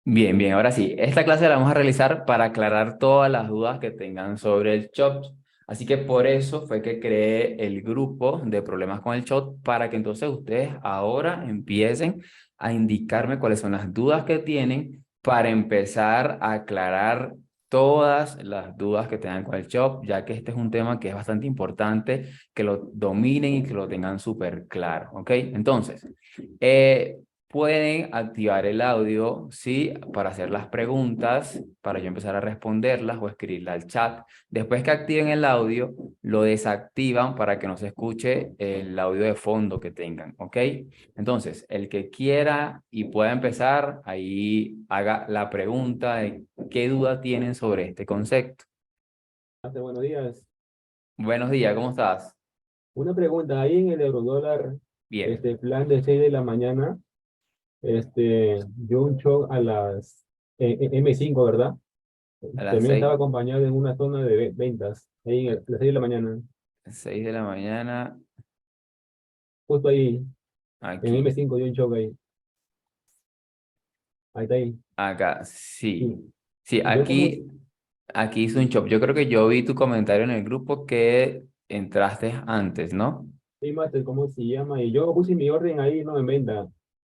Bien, bien, ahora sí, esta clase la vamos a realizar para aclarar todas las dudas que tengan sobre el CHOP. Así que por eso fue que creé el grupo de problemas con el CHOP para que entonces ustedes ahora empiecen a indicarme cuáles son las dudas que tienen para empezar a aclarar todas las dudas que tengan con el CHOP, ya que este es un tema que es bastante importante que lo dominen y que lo tengan súper claro, ¿ok? Entonces, eh, pueden activar el audio, sí, para hacer las preguntas, para yo empezar a responderlas o escribirlas al chat. Después que activen el audio, lo desactivan para que no se escuche el audio de fondo que tengan, ¿ok? Entonces, el que quiera y pueda empezar, ahí haga la pregunta de qué duda tienen sobre este concepto. Buenos días. Buenos días, ¿cómo estás? Una pregunta, ahí en el eurodólar, Bien, plan de 6 de la mañana, dio un shock a las M5, ¿verdad? a las También estaba seis, acompañado en una zona de ventas, ahí en las 6 de la mañana, 6 de la mañana, justo ahí, en aquí, M5 dio un shock ahí, ahí está ahí. acá, sí. Sí. Sí, Yo como, aquí hizo un shop. Yo creo que yo vi tu comentario en el grupo que entraste antes, ¿no? sí, master, ¿cómo se llama? Y yo puse mi orden ahí, no en venta,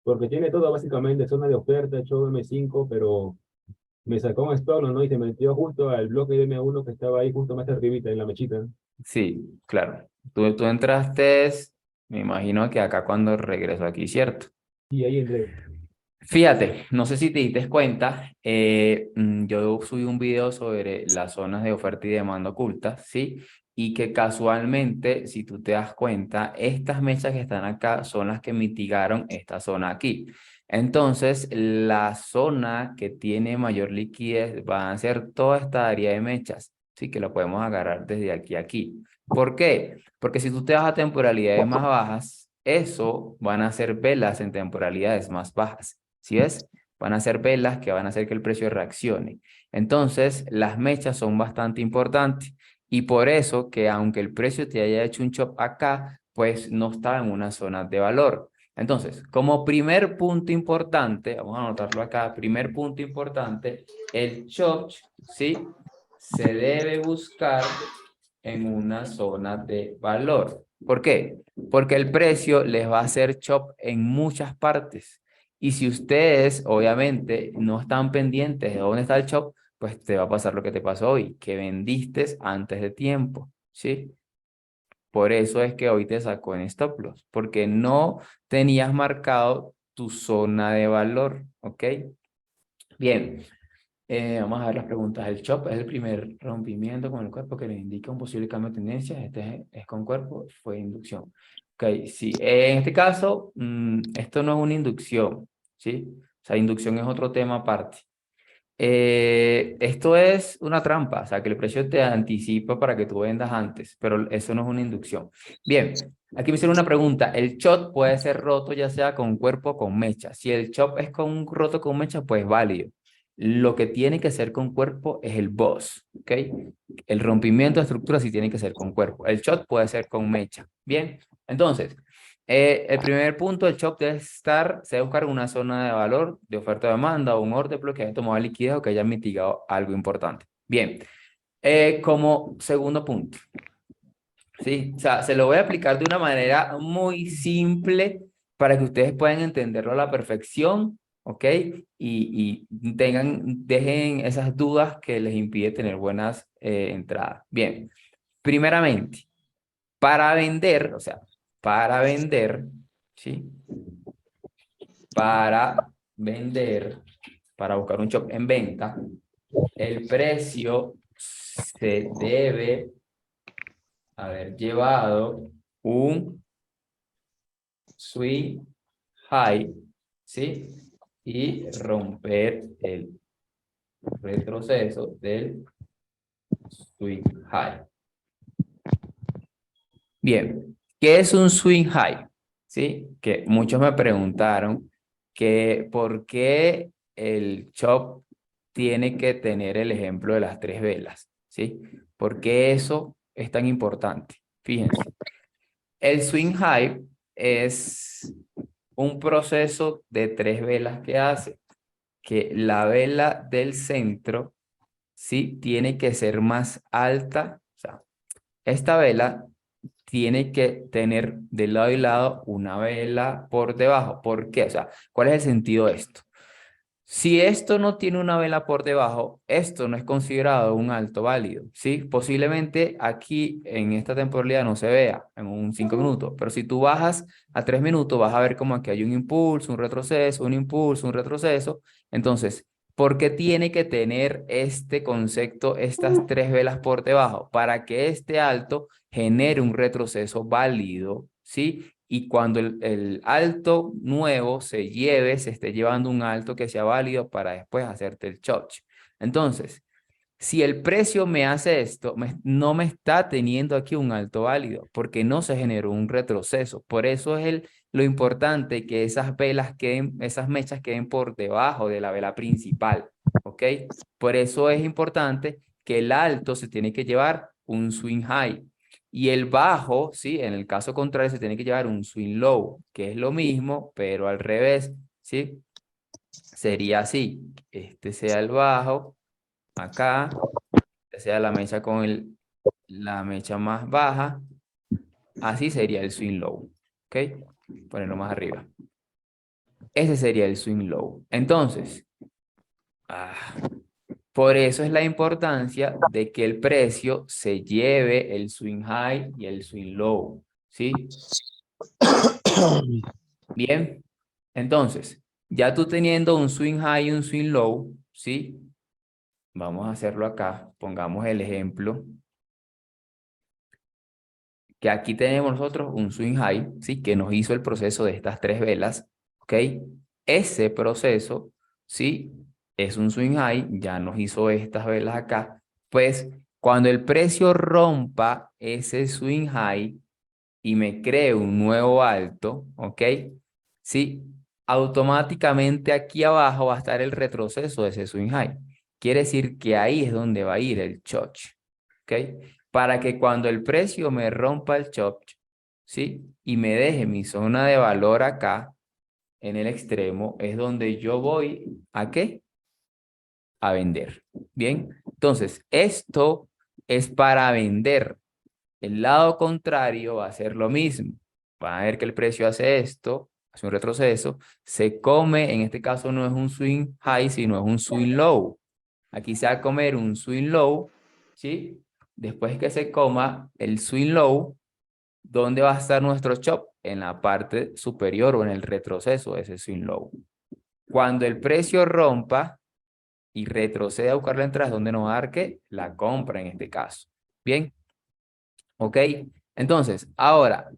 porque tiene todo básicamente, zona de oferta, show M5, pero me sacó un stop, ¿no? Y se metió justo al bloque de M1 que estaba ahí justo más arribita, en la mechita. Sí, claro. Tú entraste, me imagino que acá cuando regresó aquí, ¿cierto? Y ahí entré. Fíjate, no sé si te diste cuenta, yo subí un video sobre las zonas de oferta y demanda ocultas, ¿sí? Y que casualmente, si tú te das cuenta, estas mechas que están acá son las que mitigaron esta zona aquí. Entonces, la zona que tiene mayor liquidez va a ser toda esta área de mechas, ¿sí? Que lo podemos agarrar desde aquí a aquí. ¿Por qué? Porque si tú te vas a temporalidades más bajas, eso van a ser velas en temporalidades más bajas. ¿Sí ves? Van a ser velas que van a hacer que el precio reaccione. Entonces, las mechas son bastante importantes y por eso que aunque el precio te haya hecho un chop acá, pues no está en una zona de valor. Entonces, como primer punto importante, vamos a anotarlo acá, primer punto importante, el chop, ¿sí? Se debe buscar en una zona de valor. ¿Por qué? Porque el precio les va a hacer chop en muchas partes. Y si ustedes, obviamente, no están pendientes de dónde está el chop, pues te va a pasar lo que te pasó hoy, que vendiste antes de tiempo, ¿sí? Por eso es que hoy te sacó en stop loss, porque no tenías marcado tu zona de valor, ¿ok? Bien, vamos a ver las preguntas. El chop es el primer rompimiento con el cuerpo que le indica un posible cambio de tendencia. Este es con cuerpo, fue inducción. Ok, sí. En este caso, esto no es una inducción, ¿sí? O sea, inducción es otro tema aparte. Esto es una trampa, o sea, que el precio te anticipa para que tú vendas antes, pero eso no es una inducción. Bien, aquí me hicieron una pregunta. El chop puede ser roto ya sea con cuerpo o con mecha. Si el chop es con roto con mecha, pues válido. Lo que tiene que ser con cuerpo es el boss, ¿ok? El rompimiento de estructura sí tiene que ser con cuerpo. El chop puede ser con mecha. Bien, entonces, el primer punto del shock debe estar, se debe buscar una zona de valor de oferta-demanda o un orden bloque que haya tomado liquidez o que haya mitigado algo importante. Bien, como segundo punto, ¿sí? O sea, se lo voy a aplicar de una manera muy simple para que ustedes puedan entenderlo a la perfección, ¿ok? Y tengan, dejen esas dudas que les impide tener buenas entradas. Bien, primeramente, para vender, o sea, para vender, ¿sí? Para vender, para buscar un shop en venta, el precio se debe haber llevado un swing high, ¿sí? Y romper el retroceso del swing high. Bien, ¿qué es un swing high? ¿Sí? Que muchos me preguntaron que por qué el chop tiene que tener el ejemplo de las tres velas, ¿sí? ¿Por qué eso es tan importante? Fíjense, el swing high es un proceso de tres velas que hace. que la vela del centro, ¿sí? Tiene que ser más alta. O sea, esta vela tiene que tener de lado y lado una vela por debajo. ¿Por qué? O sea, ¿cuál es el sentido de esto? Si esto no tiene una vela por debajo, esto no es considerado un alto válido, ¿sí? Posiblemente aquí en esta temporalidad no se vea en un 5 minutos, pero si tú bajas a 3 minutos, vas a ver como aquí hay un impulso, un retroceso, un impulso, un retroceso. Entonces, ¿por qué tiene que tener este concepto, estas tres velas por debajo? Para que este alto genere un retroceso válido, ¿sí? Y cuando el alto nuevo se esté llevando un alto que sea válido para después hacerte el choche. Entonces, si el precio me hace esto, no me está teniendo aquí un alto válido porque no se generó un retroceso. Por eso es lo importante que esas velas queden, esas mechas queden por debajo de la vela principal, ¿ok? Por eso es importante que el alto se tiene que llevar un swing high y el bajo, ¿sí? En el caso contrario se tiene que llevar un swing low, que es lo mismo, pero al revés, ¿sí? Sería así, este sea el bajo, acá sea la mecha con la mecha más baja, así sería el swing low, ¿ok? Ponerlo más arriba. Ese sería el swing low. Entonces, ah, por eso es la importancia de que el precio se lleve el swing high y el swing low, ¿sí? Bien, entonces, ya tú teniendo un swing high y un swing low, ¿sí? Vamos a hacerlo acá. Pongamos el ejemplo que aquí tenemos nosotros un swing high, ¿sí? Que nos hizo el proceso de estas tres velas, ¿ok? Ese proceso, ¿sí? Es un swing high, ya nos hizo estas velas acá. Pues cuando el precio rompa ese swing high y me cree un nuevo alto, ¿ok? ¿Sí? Automáticamente aquí abajo va a estar el retroceso de ese swing high. Quiere decir que ahí es donde va a ir el choch, ¿ok? Para que cuando el precio me rompa el chop, ¿sí? Y me deje mi zona de valor acá, en el extremo, es donde yo voy, ¿a qué? A vender. Bien, entonces, esto es para vender. El lado contrario va a ser lo mismo. Va a ver que el precio hace esto, hace un retroceso, se come, en este caso no es un swing high, sino es un swing low. Aquí se va a comer un swing low, ¿sí? Después que se coma el swing low, ¿dónde va a estar nuestro chop? En la parte superior o en el retroceso de ese swing low. Cuando el precio rompa y retroceda a buscar la entrada, ¿dónde nos va a dar qué? La compra en este caso. Bien, ¿ok? Entonces, ahora,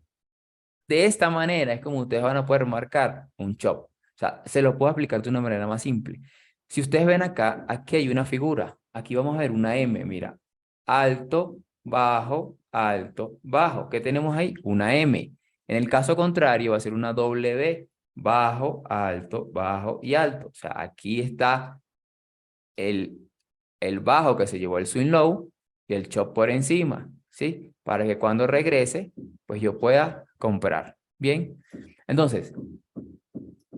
de esta manera es como ustedes van a poder marcar un chop. O sea, se lo puedo explicar de una manera más simple. Si ustedes ven acá, aquí hay una figura. Aquí vamos a ver una M, mira. Alto, bajo, alto, bajo. ¿Qué tenemos ahí? Una M. En el caso contrario va a ser una W. Bajo, alto, bajo y alto. O sea, aquí está el, el bajo que se llevó el swing low y el chop por encima, ¿sí? Para que cuando regrese, pues yo pueda comprar. Bien, entonces,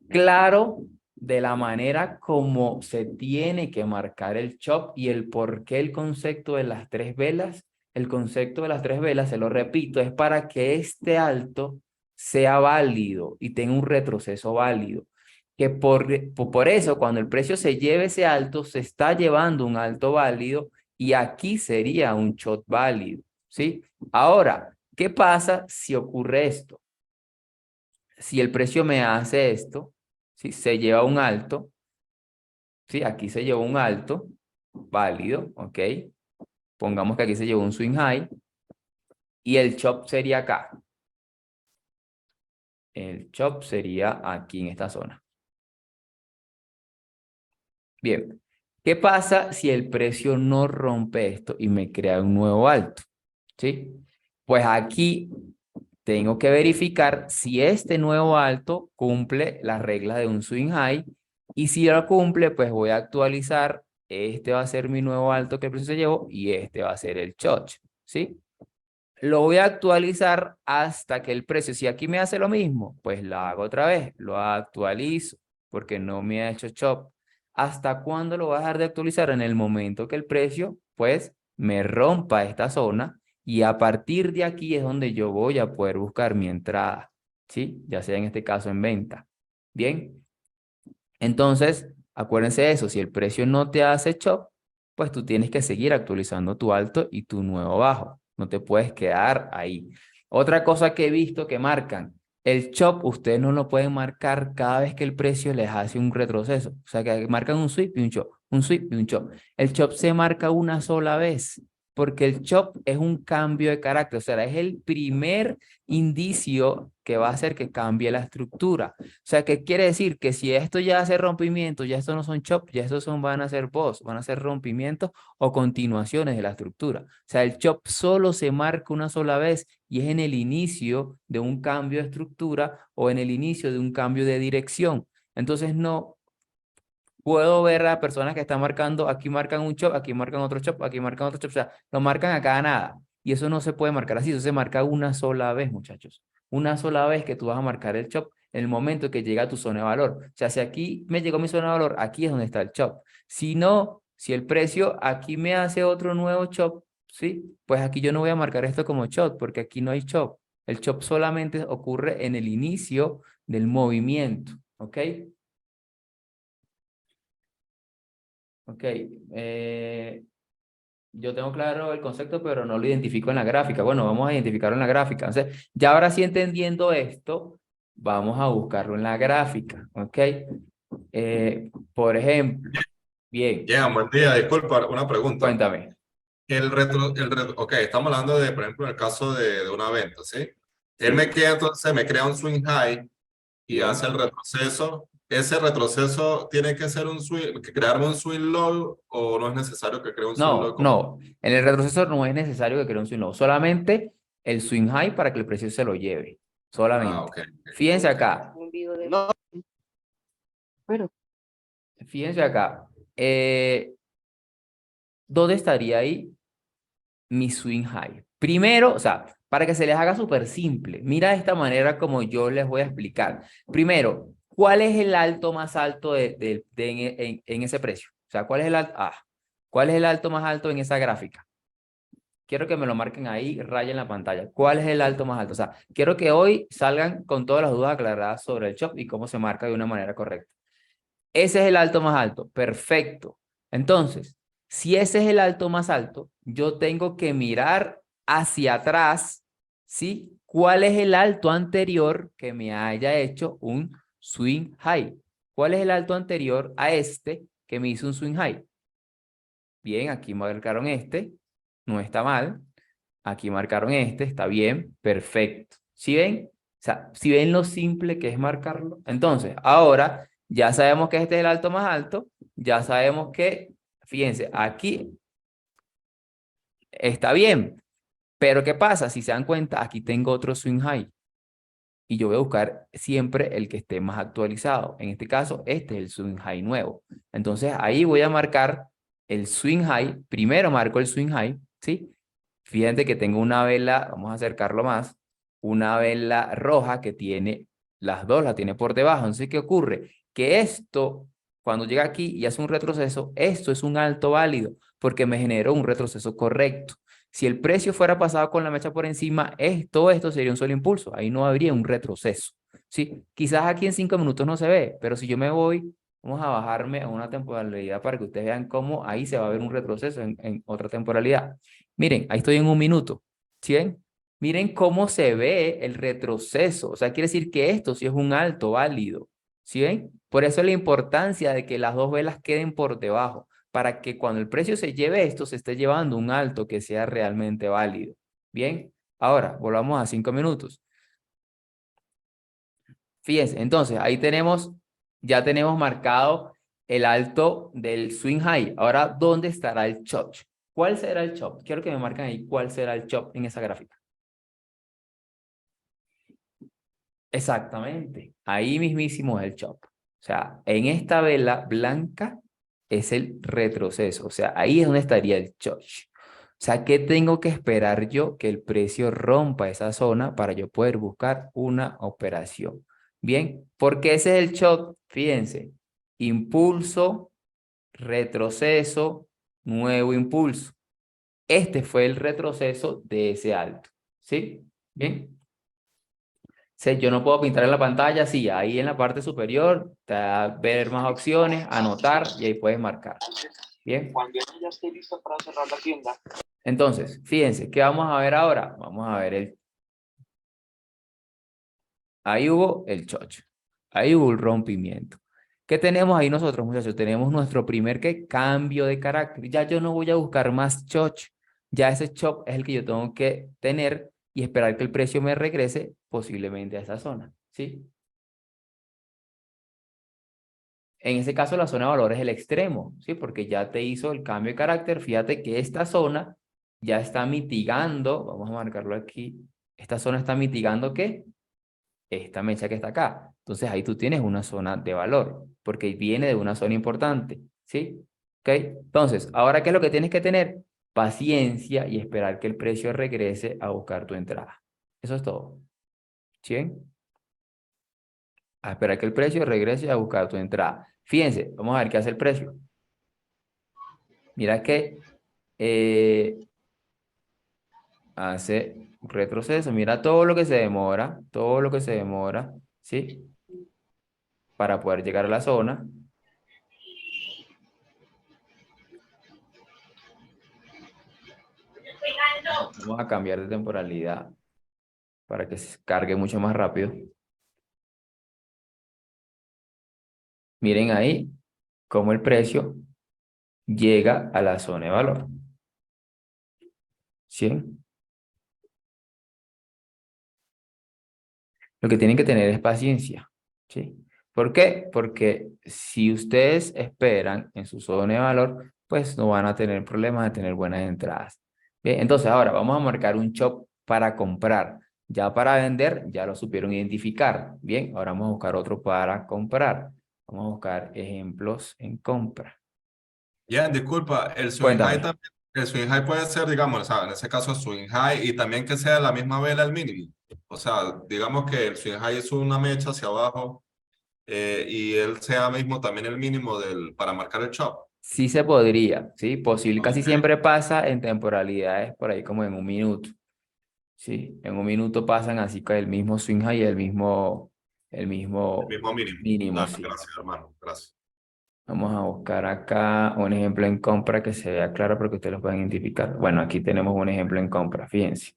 claro de la manera como se tiene que marcar el chop y el por qué el concepto de las tres velas. El concepto de las tres velas, se lo repito, es para que este alto sea válido y tenga un retroceso válido. Que por eso, cuando el precio se lleve ese alto, se está llevando un alto válido y aquí sería un short válido, ¿sí? Ahora, ¿qué pasa si ocurre esto? Si el precio me hace esto, ¿sí? Se lleva un alto, ¿sí? Aquí se llevó un alto, válido, ¿ok? Pongamos que aquí se llevó un swing high y el chop sería acá. El chop sería aquí en esta zona. Bien, ¿qué pasa si el precio no rompe esto y me crea un nuevo alto? ¿Sí? Pues aquí tengo que verificar si este nuevo alto cumple las reglas de un swing high y si lo cumple, pues voy a actualizar. Este va a ser mi nuevo alto que el precio se llevó y este va a ser el choch, ¿sí? Lo voy a actualizar hasta que el precio, si aquí me hace lo mismo, pues lo hago otra vez, lo actualizo porque no me ha hecho chop ¿hasta cuándo lo vas a dejar de actualizar? En el momento que el precio, pues, me rompa esta zona y a partir de aquí es donde yo voy a poder buscar mi entrada, ¿sí? Ya sea en este caso en venta. Bien, entonces, acuérdense de eso, si el precio no te hace chop, pues tú tienes que seguir actualizando tu alto y tu nuevo bajo. No te puedes quedar ahí. Otra cosa que he visto que marcan, el chop ustedes no lo pueden marcar cada vez que el precio les hace un retroceso. O sea, que marcan un sweep y un chop, un sweep y un chop. El chop se marca una sola vez, porque el chop es un cambio de carácter. O sea, es el primer indicio que va a hacer que cambie la estructura. O sea, ¿qué quiere decir? Que si esto ya hace rompimiento, ya estos no son chop, ya estos son, van a ser boss, van a ser rompimientos o continuaciones de la estructura. O sea, el chop solo se marca una sola vez y es en el inicio de un cambio de estructura o en el inicio de un cambio de dirección. Entonces, no puedo ver a personas que están marcando, aquí marcan un chop, aquí marcan otro chop, aquí marcan otro chop, o sea, lo marcan a cada nada. Y eso no se puede marcar así, eso se marca una sola vez, muchachos. Una sola vez que tú vas a marcar el chop en el momento que llega a tu zona de valor. O sea, si aquí me llegó mi zona de valor, aquí es donde está el chop. Si no, si el precio aquí me hace otro nuevo chop, ¿sí? Pues aquí yo no voy a marcar esto como chop, porque aquí no hay chop. El chop solamente ocurre en el inicio del movimiento, ¿ok? Ok, yo tengo claro el concepto, pero no lo identifico en la gráfica. Bueno, vamos a identificarlo en la gráfica. Entonces, ya ahora sí entendiendo esto, vamos a buscarlo en la gráfica, ¿ok? Por ejemplo, bien, Bien, buen día. Disculpa, una pregunta. cuéntame. Ok, estamos hablando de, por ejemplo, el caso de una venta, ¿sí? Él me Sí, crea, entonces, me crea un swing high y hace bien. el retroceso. ¿Ese retroceso tiene que ser un swing, que crearme un swing low o no es necesario que cree un swing No, low como? no. En el retrocesor no es necesario que cree un swing low, solamente el swing high para que el precio se lo lleve. Ah, Solamente. ok, Fíjense ok. acá, No, bueno, fíjense acá. ¿Dónde estaría ahí mi swing high? Primero, o sea, para que se les haga súper simple, mira de esta manera como yo les voy a explicar. Primero, ¿cuál es el alto más alto en ese precio? O sea, ¿cuál es el alto? ¿Cuál es el alto más alto en esa gráfica? Quiero que me lo marquen ahí, rayen la pantalla. ¿Cuál es el alto más alto? O sea, quiero que hoy salgan con todas las dudas aclaradas sobre el chop y cómo se marca de una manera correcta. Ese es el alto más alto. Perfecto. Entonces, si ese es el alto más alto, yo tengo que mirar hacia atrás, ¿sí? ¿Cuál es el alto anterior que me haya hecho un swing high? ¿Cuál es el alto anterior a este que me hizo un swing high? Bien, aquí marcaron este, no está mal. Aquí marcaron este, está bien, perfecto. ¿Sí ven? O sea, si ven lo simple que es marcarlo. Entonces, ahora ya sabemos que este es el alto más alto, ya sabemos que, fíjense, aquí está bien, pero ¿qué pasa? Si se dan cuenta, aquí tengo otro swing high y yo voy a buscar siempre el que esté más actualizado. En este caso, este es el swing high nuevo. Entonces, ahí voy a marcar el swing high. Primero marco el swing high, ¿sí? Fíjate que tengo una vela, vamos a acercarlo más, una vela roja que tiene las dos, la tiene por debajo. Entonces, ¿qué ocurre? Que esto, cuando llega aquí y hace un retroceso, esto es un alto válido porque me generó un retroceso correcto. Si el precio fuera pasado con la mecha por encima, todo esto sería un solo impulso. Ahí no habría un retroceso. Sí, quizás aquí en 5 minutos no se ve, pero si yo me voy, vamos a bajarme a una temporalidad para que ustedes vean cómo ahí se va a ver un retroceso en otra temporalidad. Miren, ahí estoy en 1 minuto. ¿Sí ven? Miren cómo se ve el retroceso. O sea, quiere decir que esto sí es un alto válido. ¿Sí ven? Por eso la importancia de que las dos velas queden por debajo, para que cuando el precio se lleve esto, se esté llevando un alto que sea realmente válido. Bien, ahora volvamos a 5 minutos. Fíjense, entonces ahí tenemos, ya tenemos marcado el alto del swing high. Ahora, ¿dónde estará el chop? ¿Cuál será el chop? Quiero que me marquen ahí cuál será el chop en esa gráfica. Exactamente, ahí mismísimo es el chop. O sea, en esta vela blanca es el retroceso. O sea, ahí es donde estaría el chop. O sea, ¿qué tengo que esperar yo? Que el precio rompa esa zona para yo poder buscar una operación. Bien, porque ese es el chop. Fíjense, impulso, retroceso, nuevo impulso. Este fue el retroceso de ese alto, ¿sí? Bien. Si yo no puedo pintar en la pantalla, sí, ahí en la parte superior, te da ver más opciones, anotar y ahí puedes marcar. Bien. Cuando ya esté listo para cerrar la tienda. Entonces, fíjense, ¿qué vamos a ver ahora? Vamos a ver el... Ahí hubo el chocho. Ahí hubo el rompimiento. ¿Qué tenemos ahí nosotros, muchachos? Tenemos nuestro primer ¿qué? Cambio de carácter. Ya yo no voy a buscar más chocho. Ya ese chop es el que yo tengo que tener y esperar que el precio me regrese posiblemente a esa zona, ¿sí? En ese caso, la zona de valor es el extremo, ¿sí? Porque ya te hizo el cambio de carácter. Fíjate que esta zona ya está mitigando, vamos a marcarlo aquí, esta zona está mitigando ¿qué? Esta mecha que está acá. Entonces ahí tú tienes una zona de valor, porque viene de una zona importante, ¿sí? ¿Ok? Entonces, ahora, ¿qué es lo que tienes que tener? Paciencia y esperar que el precio regrese a buscar tu entrada. Eso es todo. ¿Sí? A esperar que el precio regrese a buscar tu entrada. Fíjense, vamos a ver qué hace el precio. Mira que hace un retroceso. Mira todo lo que se demora, ¿sí? Para poder llegar a la zona. Vamos a cambiar de temporalidad para que se cargue mucho más rápido. Miren ahí cómo el precio llega a la zona de valor. ¿Sí? Lo que tienen que tener es paciencia. ¿Sí? ¿Por qué? Porque si ustedes esperan en su zona de valor, pues no van a tener problemas de tener buenas entradas. Bien, entonces ahora vamos a marcar un chop para comprar. Ya para vender, ya lo supieron identificar. Bien, ahora vamos a buscar otro para comprar. Vamos a buscar ejemplos en compra. Bien, disculpa, el swing high Cuéntame. también, el swing high puede ser, digamos, o sea, en ese caso swing high y también que sea la misma vela al mínimo. O sea, digamos que el swing high es una mecha hacia abajo y él sea mismo también el mínimo para marcar el chop. Sí se podría, ¿sí? Posible, casi Ok. siempre pasa en temporalidades por ahí como en un minuto, ¿sí? En un minuto pasan así con el mismo swing high y el El mismo mismo mínimo. mínimo, Dale, sí. gracias, hermano. Gracias. Vamos a buscar acá un ejemplo en compra que se vea claro para que ustedes lo puedan identificar. Bueno, aquí tenemos un ejemplo en compra, fíjense.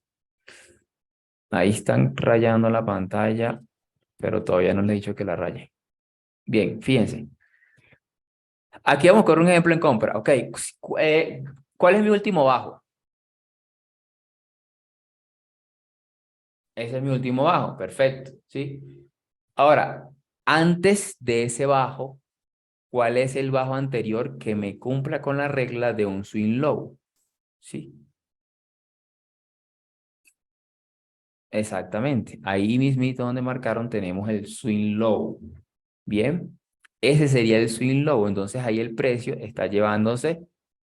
Ahí están rayando la pantalla, pero todavía no les he dicho que la rayen. Bien, fíjense. Aquí vamos con un ejemplo en compra. Ok, ¿cuál es mi último bajo? Ese es mi último bajo, perfecto, ¿sí? Ahora, antes de ese bajo, ¿cuál es el bajo anterior que me cumpla con la regla de un swing low? ¿Sí? Exactamente. Ahí mismito donde marcaron tenemos el swing low. Bien, ese sería el swing low. Entonces ahí el precio está llevándose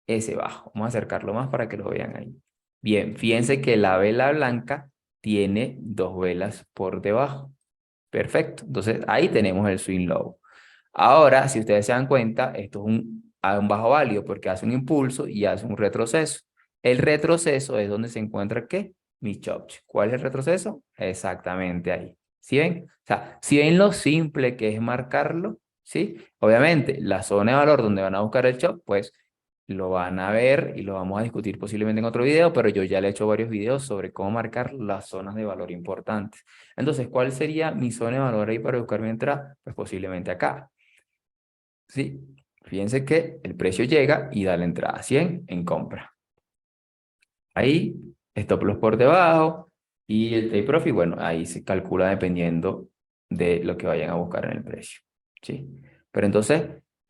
ese bajo. Vamos a acercarlo más para que lo vean ahí. Bien, fíjense que la vela blanca tiene dos velas por debajo. Perfecto. Entonces ahí tenemos el swing low. Ahora, si ustedes se dan cuenta, esto es un bajo válido porque hace un impulso y hace un retroceso. El retroceso es donde se encuentra ¿qué? Mi chop. ¿Cuál es el retroceso? Exactamente ahí. ¿Sí ven? O sea, si ven lo simple que es marcarlo, ¿sí? Obviamente, la zona de valor donde van a buscar el chop, pues lo van a ver y lo vamos a discutir posiblemente en otro video, pero yo ya le he hecho varios videos sobre cómo marcar las zonas de valor importantes. Entonces, ¿cuál sería mi zona de valor ahí para buscar mi entrada? Pues posiblemente acá. Sí, fíjense que el precio llega y da la entrada 100 en compra. Ahí, stop loss por debajo y el take profit, bueno, ahí se calcula dependiendo de lo que vayan a buscar en el precio. ¿Sí? Pero entonces,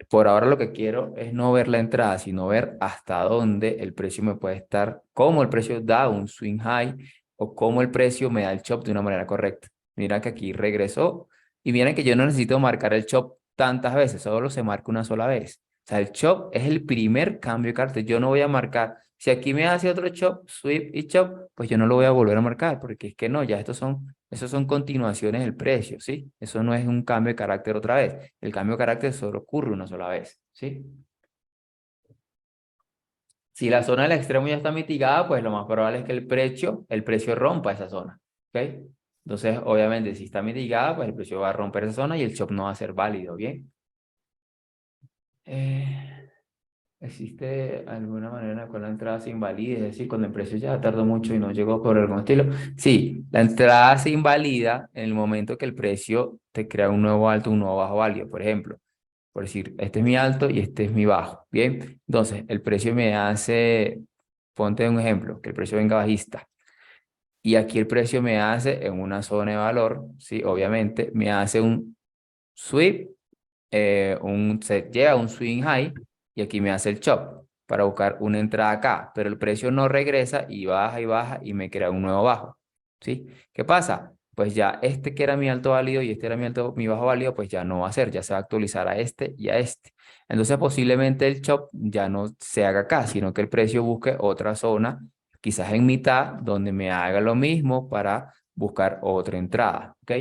por ahora lo que quiero es no ver la entrada, sino ver hasta dónde el precio me puede estar, cómo el precio da un swing high o cómo el precio me da el chop de una manera correcta. Mira que aquí regresó y miren que yo no necesito marcar el chop tantas veces, solo se marca una sola vez. O sea, el chop es el primer cambio de cartel. Yo no voy a marcar, si aquí me hace otro chop, sweep y chop, pues yo no lo voy a volver a marcar, porque es que no, ya esos son continuaciones del precio, ¿sí? Eso no es un cambio de carácter otra vez. El cambio de carácter solo ocurre una sola vez, ¿sí? Si la zona del extremo ya está mitigada, pues lo más probable es que el precio rompa esa zona, ¿ok? Entonces, obviamente, si está mitigada, pues el precio va a romper esa zona y el chop no va a ser válido, ¿bien? ¿Existe alguna manera en la cual la entrada se invalide? Es decir, cuando el precio ya tardó mucho y no llegó por algún estilo. Sí, la entrada se invalida en el momento que el precio te crea un nuevo alto, un nuevo bajo válido. Por ejemplo, por decir, este es mi alto y este es mi bajo. Bien, entonces el precio me hace, ponte un ejemplo, que el precio venga bajista. Y aquí el precio me hace en una zona de valor, sí, obviamente, me hace un sweep, se llega a un swing high y aquí me hace el chop para buscar una entrada acá, pero el precio no regresa y baja y me crea un nuevo bajo, ¿sí? ¿Qué pasa? Pues ya este que era mi alto válido y este era mi bajo válido, pues ya no va a ser, ya se va a actualizar a este y a este. Entonces posiblemente el chop ya no se haga acá, sino que el precio busque otra zona, quizás en mitad, donde me haga lo mismo para buscar otra entrada, ¿ok?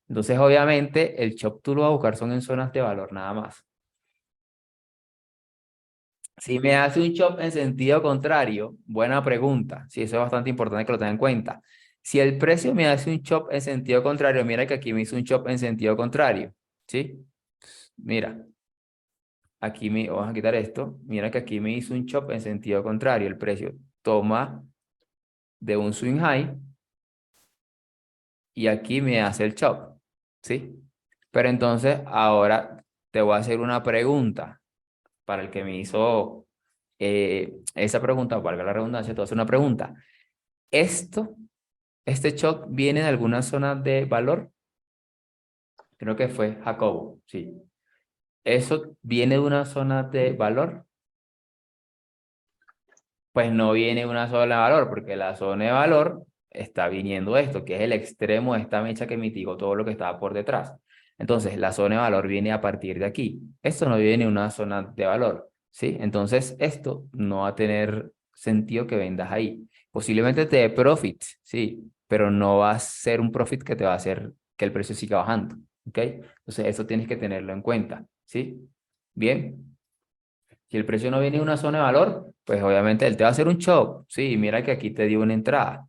Entonces, obviamente, el chop tú lo vas a buscar son en zonas de valor nada más. Si me hace un chop en sentido contrario, buena pregunta. Sí, eso es bastante importante que lo tengan en cuenta. Si el precio me hace un chop en sentido contrario, mira que aquí me hizo un chop en sentido contrario, ¿sí? Mira, vamos a quitar esto. Mira que aquí me hizo un chop en sentido contrario. El precio toma de un swing high y aquí me hace el chop, ¿sí? Pero entonces, ahora te voy a hacer una pregunta para el que me hizo esa pregunta, valga la redundancia, te voy a hacer una pregunta. ¿Esto, este shock viene de alguna zona de valor? Creo que fue Jacobo, sí. ¿Eso viene de una zona de valor? Pues no viene de una zona de valor, porque la zona de valor está viniendo esto, que es el extremo de esta mecha que mitigó todo lo que estaba por detrás. Entonces, la zona de valor viene a partir de aquí. Esto no viene de una zona de valor, ¿sí? Entonces, esto no va a tener sentido que vendas ahí. Posiblemente te dé profit, sí, pero no va a ser un profit que te va a hacer que el precio siga bajando, ¿ok? Entonces, eso tienes que tenerlo en cuenta, ¿sí? Bien. Si el precio no viene de una zona de valor, pues obviamente él te va a hacer un chop. Sí, mira que aquí te dio una entrada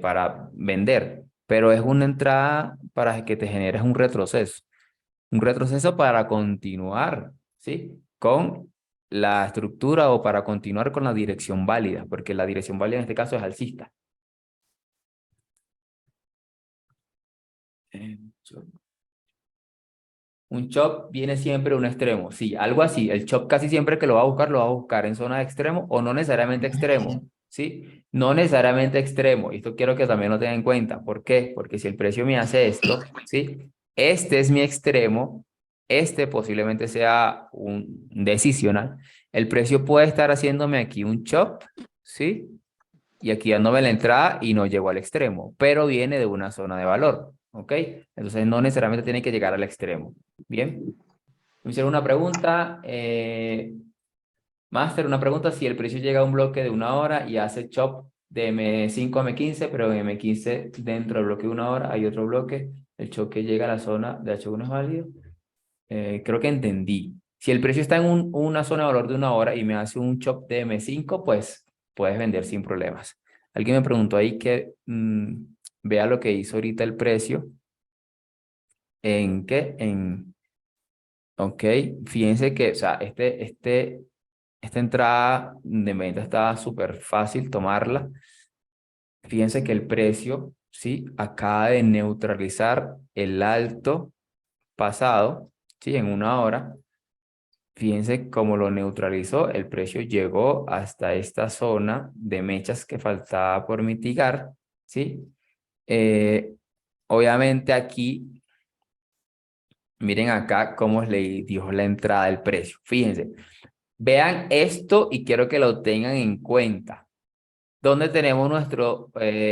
para vender, pero es una entrada para que te generes un retroceso. Un retroceso para continuar, ¿sí? Con la estructura o para continuar con la dirección válida, porque la dirección válida en este caso es alcista. Chop. Un chop viene siempre de un extremo, sí, algo así. El chop casi siempre que lo va a buscar en zona de extremo o no necesariamente extremo, ¿sí? No necesariamente extremo. Y esto quiero que también lo tengan en cuenta. ¿Por qué? Porque si el precio me hace esto, ¿sí? Este es mi extremo, este posiblemente sea un decisional. El precio puede estar haciéndome aquí un chop, ¿sí? Y aquí dándome la entrada y no llego al extremo, pero viene de una zona de valor, ¿ok? Entonces no necesariamente tiene que llegar al extremo. Bien, me hicieron una pregunta, Master, una pregunta, si el precio llega a un bloque de 1 hora y hace chop de M5 a M15, pero en M15 dentro del bloque de 1 hora hay otro bloque, el chop que llega a la zona de H1 es válido. Creo que entendí. Si el precio está en una zona de valor de 1 hora y me hace un chop de M5, pues puedes vender sin problemas. Alguien me preguntó ahí que vea lo que hizo ahorita el precio. ¿En qué? Ok, fíjense que, o sea, esta entrada de venta estaba súper fácil tomarla. Fíjense que el precio, ¿sí? Acaba de neutralizar el alto pasado, ¿sí? En 1 hora. Fíjense cómo lo neutralizó, el precio llegó hasta esta zona de mechas que faltaba por mitigar, ¿sí? Obviamente aquí, miren acá cómo le dio la entrada del precio. Fíjense, vean esto y quiero que lo tengan en cuenta. ¿Dónde tenemos nuestro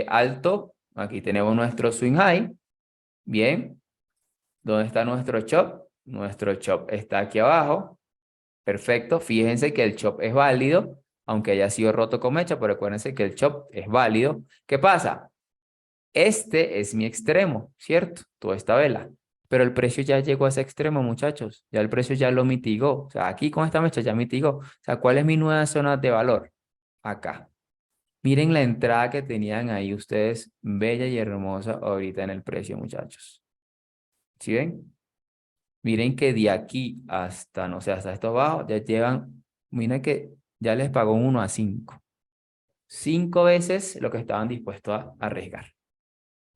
alto? Aquí tenemos nuestro swing high. Bien. ¿Dónde está nuestro chop? Nuestro chop está aquí abajo. Perfecto. Fíjense que el chop es válido, aunque haya sido roto con mecha, pero acuérdense que el chop es válido. ¿Qué pasa? Este es mi extremo, ¿cierto? Toda esta vela. Pero el precio ya llegó a ese extremo, muchachos. Ya el precio ya lo mitigó. O sea, aquí con esta mecha ya mitigó. O sea, ¿cuál es mi nueva zona de valor? acá. Miren la entrada que tenían ahí ustedes, bella y hermosa, ahorita en el precio, muchachos. ¿Sí ven? Miren que de aquí hasta, no sé, hasta esto abajo, ya llevan, miren que ya les pagó 1 a 5. 5 veces lo que estaban dispuestos a arriesgar.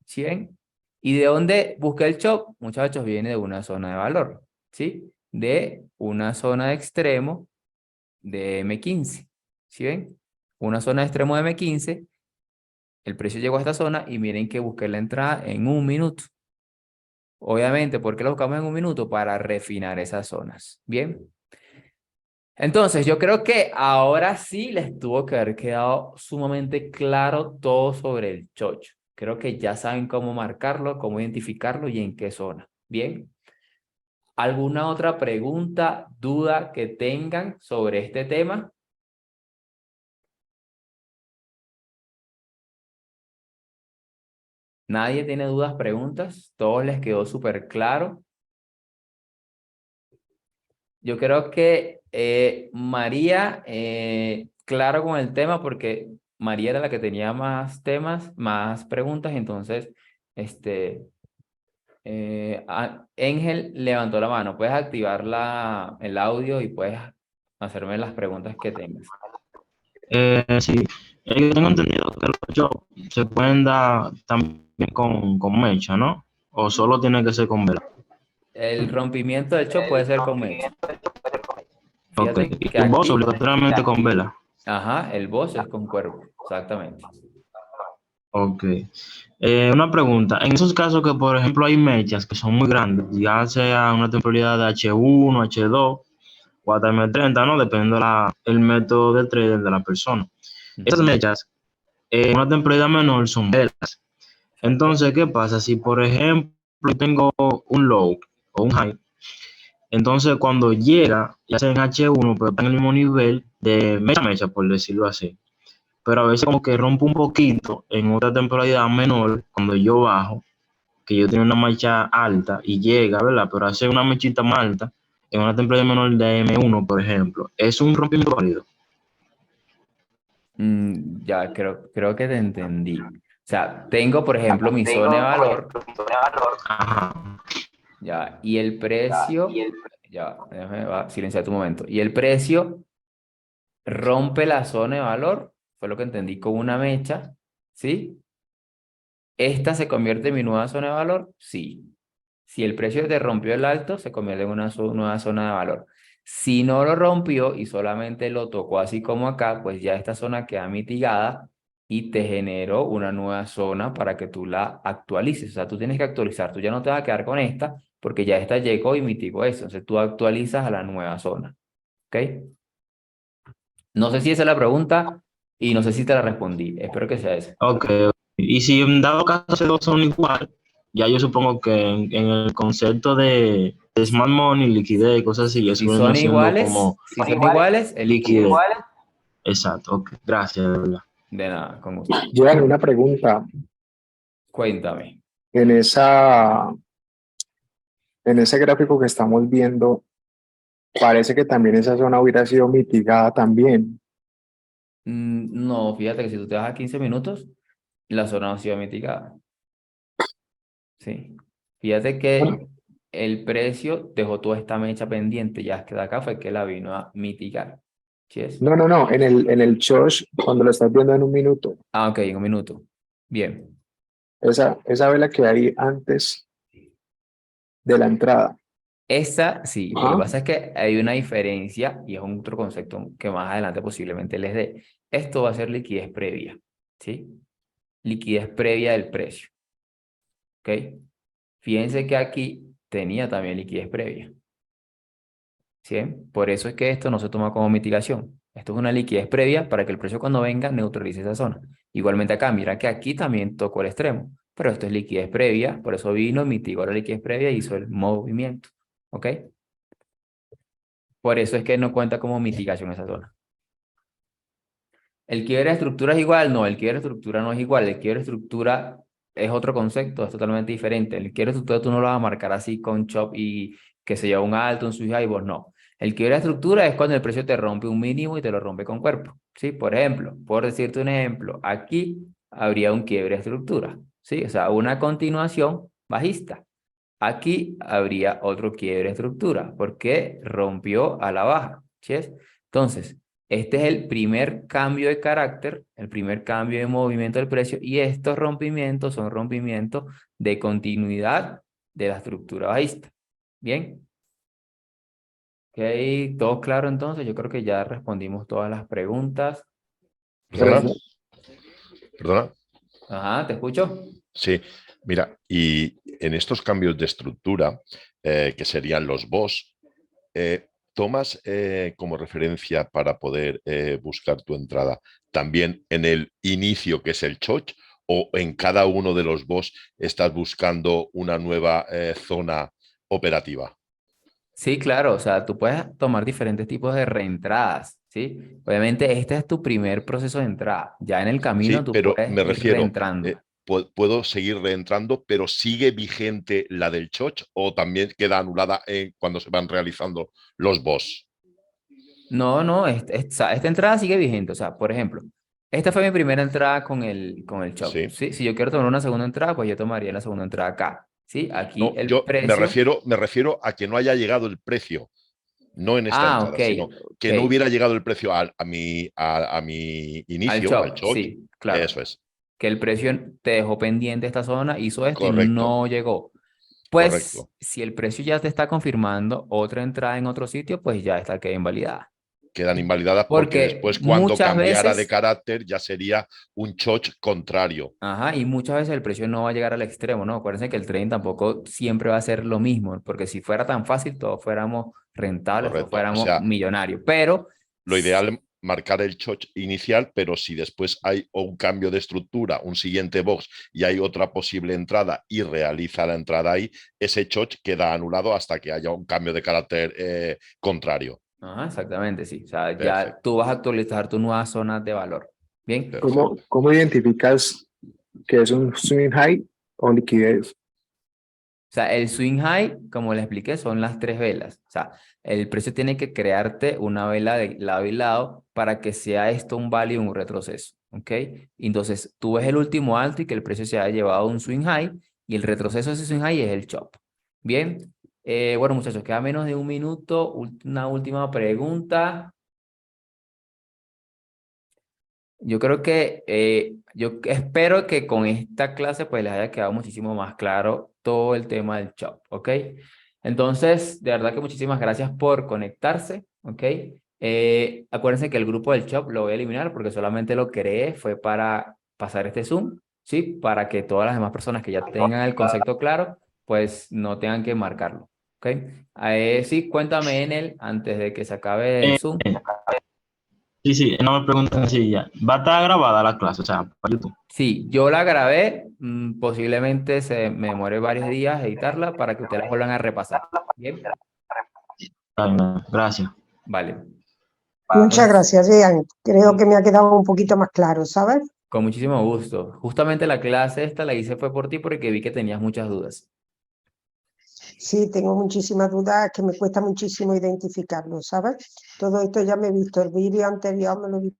¿Sí ven? ¿Y de dónde busqué el chop? Muchachos, viene de una zona de valor, ¿sí? De una zona de extremo de M15. ¿Sí ven? Una zona de extremo de M15. El precio llegó a esta zona y miren que busqué la entrada en 1 minuto. Obviamente, ¿por qué lo buscamos en 1 minuto? Para refinar esas zonas. Bien. Entonces, yo creo que ahora sí les tuvo que haber quedado sumamente claro todo sobre el chocho. Creo que ya saben cómo marcarlo, cómo identificarlo y en qué zona. Bien. ¿Alguna otra pregunta, duda que tengan sobre este tema? ¿Nadie tiene dudas, preguntas? ¿Todos les quedó súper claro? Yo creo que María, claro con el tema, porque María era la que tenía más temas, más preguntas, entonces, Ángel levantó la mano. Puedes activar el audio y puedes hacerme las preguntas que tengas. Sí, yo tengo entendido que los shows se pueden dar también con mecha, ¿no? O solo tiene que ser con vela. El rompimiento del show puede ser con mecha. Ok, Fíjate y que el boss aquí, obligatoriamente con vela. ajá, el boss es con cuervo, exactamente. Ok. Una pregunta, en esos casos que por ejemplo hay mechas que son muy grandes, ya sea una temporalidad de H1, H2 o hasta M30, ¿no? Dependiendo el método de trader de la persona. Esas Ujú. mechas, una temporalidad menor son velas. Entonces, ¿qué pasa? Si, por ejemplo, tengo un low o un high, entonces cuando llega, ya sea en H1, pero está en el mismo nivel de mecha mecha, por decirlo así. Pero a veces como que rompe un poquito en otra temporalidad menor, cuando yo bajo, que yo tengo una mecha alta y llega, ¿verdad? Pero hace una mechita más alta, en una temporalidad menor de M1, por ejemplo. Es un rompimiento válido. Ya, creo que te entendí. O sea, tengo, por ejemplo, mi zona de valor, Ajá. ya, y el precio, ya, silenciar tu momento. Y el precio rompe la zona de valor, fue lo que entendí con una mecha, ¿sí? ¿Esta se convierte en mi nueva zona de valor? Sí. Si el precio te rompió el alto, se convierte en una nueva zona de valor. Si no lo rompió y solamente lo tocó así como acá, pues ya esta zona queda mitigada y te generó una nueva zona para que tú la actualices. O sea, tú tienes que actualizar. Tú ya no te vas a quedar con esta porque ya esta llegó y mitigó eso. Entonces tú actualizas a la nueva zona. ¿Ok? No sé si esa es la pregunta y no sé si te la respondí. Espero que sea esa. Ok. Y si en dado caso los dos son igual, ya yo supongo que en el concepto de smart money, liquidez y cosas así, eso viene siendo como Si son iguales, es liquidez. liquidez. Exacto, ok. Gracias, de verdad. De nada, con gusto. Giovanni, una pregunta. Cuéntame. En esa, en ese gráfico que estamos viendo, parece que también esa zona hubiera sido mitigada también. No, fíjate que si tú te vas a 15 minutos, la zona no ha sido mitigada. Sí. Fíjate que Bueno, el precio dejó toda esta mecha pendiente, ya que de acá fue que la vino a mitigar. ¿Sí es? no. En el Chosh, cuando lo estás viendo en 1 minuto, Ah, ok, en 1 minuto. Bien. esa vela que hay antes de la entrada. Esa, sí, lo que Ajá. pasa es que hay una diferencia y es un otro concepto que más adelante posiblemente les dé. Esto va a ser liquidez previa, ¿sí? Liquidez previa del precio, ¿ok? Fíjense que aquí tenía también liquidez previa. ¿Sí? Por eso es que esto no se toma como mitigación. Esto es una liquidez previa para que el precio cuando venga neutralice esa zona. Igualmente acá, mira que aquí también tocó el extremo, pero esto es liquidez previa, por eso vino, mitigó la liquidez previa y hizo el movimiento. ¿Ok? Por eso es que no cuenta como mitigación esa zona. ¿El quiebre de estructura es igual? No, el quiebre de estructura no es igual. El quiebre de estructura es otro concepto, es totalmente diferente. El quiebre de estructura tú no lo vas a marcar así con chop y que se lleva un alto, un swing high, vos no. El quiebre de estructura es cuando el precio te rompe un mínimo y te lo rompe con cuerpo, ¿sí? Por ejemplo, por decirte un ejemplo, aquí habría un quiebre de estructura, ¿sí? O sea, una continuación bajista. Aquí habría otro quiebre de estructura porque rompió a la baja, ¿sí es? Entonces, este es el primer cambio de carácter, el primer cambio de movimiento del precio y estos rompimientos son rompimientos de continuidad de la estructura bajista. ¿Bien? Ok, ¿todo claro entonces? Yo creo que ya respondimos todas las preguntas. ¿Perdona? Gracias. ¿Perdona? Ajá, ¿te escucho? Sí, mira, y en estos cambios de estructura, que serían los BOS, ¿tomas como referencia para poder buscar tu entrada también en el inicio, que es el choch, o en cada uno de los BOS estás buscando una nueva zona operativa? Sí, claro, o sea, tú puedes tomar diferentes tipos de reentradas, ¿sí? Obviamente este es tu primer proceso de entrada. Ya en el camino Sí, tú pero puedes me ir refiero, reentrando. puedo seguir reentrando, pero ¿sigue vigente la del choch o también queda anulada cuando se van realizando los BOS? No, no, esta entrada sigue vigente. O sea, por ejemplo, esta fue mi primera entrada con el shop, Sí. ¿sí? Si yo quiero tomar una segunda entrada, pues yo tomaría la segunda entrada acá, ¿sí? Aquí No, el yo precio... me refiero a que no haya llegado el precio, no en esta Ah, entrada, ok, sino ok. que no hubiera llegado el precio a mi Al inicio, al shop, choch. sí, claro. Eso es, Que el precio te dejó pendiente esta zona, hizo esto y correcto, no llegó. Pues correcto. si el precio ya te está confirmando otra entrada en otro sitio, pues ya está queda invalidada. Quedan invalidadas porque Porque después cuando muchas cambiara de veces, carácter ya sería un choch contrario. ajá, y muchas veces el precio no va a llegar al extremo, ¿no? Acuérdense que el trading tampoco siempre va a ser lo mismo, porque si fuera tan fácil, todos fuéramos rentables, todos Correcto. O fuéramos sea, millonarios. Pero lo ideal es marcar el choch inicial, pero si después hay un cambio de estructura, un siguiente box y hay otra posible entrada y realiza la entrada ahí, ese choch queda anulado hasta que haya un cambio de carácter contrario. ajá, exactamente, sí. O sea, ya Perfecto, tú vas a actualizar tu nueva zona de valor. Bien. perfecto. ¿Cómo identificas que es un swing high o liquidez? O sea, el swing high, como les expliqué, son las tres velas. O sea, el precio tiene que crearte una vela de lado y lado para que sea esto un vale y un retroceso. ¿Ok? Entonces, tú ves el último alto y que el precio se haya llevado a un swing high y el retroceso de ese swing high es el chop. Bien. Bueno, muchachos, queda menos de un minuto. Una última pregunta. Yo creo que, yo espero que con esta clase pues les haya quedado muchísimo más claro todo el tema del shop, ¿ok? Entonces, de verdad que muchísimas gracias por conectarse, ¿ok? Acuérdense que el grupo del shop lo voy a eliminar porque solamente lo creé fue para pasar este Zoom, ¿sí? Para que todas las demás personas que ya tengan el concepto claro, pues no tengan que marcarlo, ¿ok? Sí, cuéntame en él antes de que se acabe el Eh, Zoom. sí, sí, no me pregunten así ya. ¿Va a estar grabada la clase? O sea, para YouTube. Sí, yo la grabé, posiblemente se me demore varios días editarla para que ustedes la vuelvan a repasar. Bien, Está bien, gracias. vale. Muchas Entonces, gracias, Ian. Creo que me ha quedado un poquito más claro, ¿sabes? con muchísimo gusto. Justamente la clase esta la hice fue por ti porque vi que tenías muchas dudas. Sí, tengo muchísimas dudas, que me cuesta muchísimo identificarlo, ¿sabes? Todo esto ya me he visto, el vídeo anterior me lo he visto